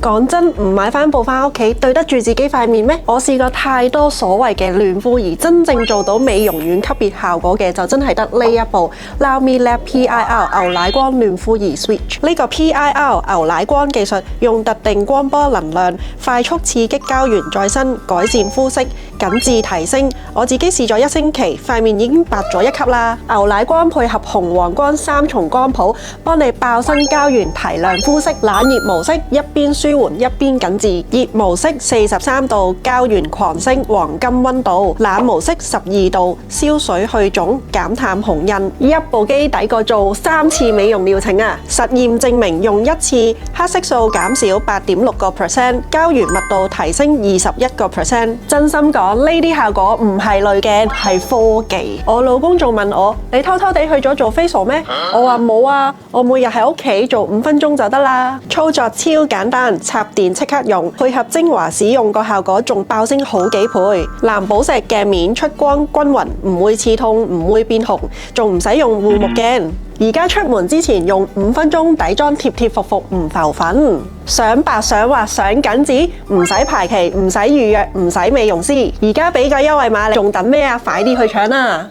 講真，唔買翻部翻屋企，對得住自己塊面咩？我試過太多所謂嘅嫩膚，而真正做到美容院級別效果嘅，就真係得呢一部 Lao Me Lab PIR 牛奶光嫩膚儀 Switch。呢個 PIR 牛奶光技術，用特定光波能量，快速刺激膠原再生，改善膚色，緊緻提升。我自己試咗1星期，塊面已經白咗1級啦。牛奶光配合紅黃光3重光譜，幫你爆新膠原，提亮膚色。冷熱模式一邊舒緩一邊緊緻，熱模式43度，膠原狂升，黃金溫度；冷模式12度，消水去腫，減淡紅印。一部機抵過做3次美容療程啊！實驗證明用1次黑色素減少8.6%，膠原密度提升21%。真心講，呢啲效果唔係濾鏡，係科技。我老公仲問我：你偷偷地去咗做 facial 咩？我話冇啊，我每日喺屋企做5分鐘就得啦。操作超簡單，插電即刻用，配合精華使用個效果仲爆升好幾倍。藍寶石鏡面出光均勻，唔會刺痛，唔會變紅，仲唔使用護目鏡。而家出門之前用5分鐘底妝貼貼服服唔浮粉。想白想滑想緊緻，唔使排期，唔使預約，唔使美容師。而家俾個優惠碼你，仲等咩啊？快啲去搶啦！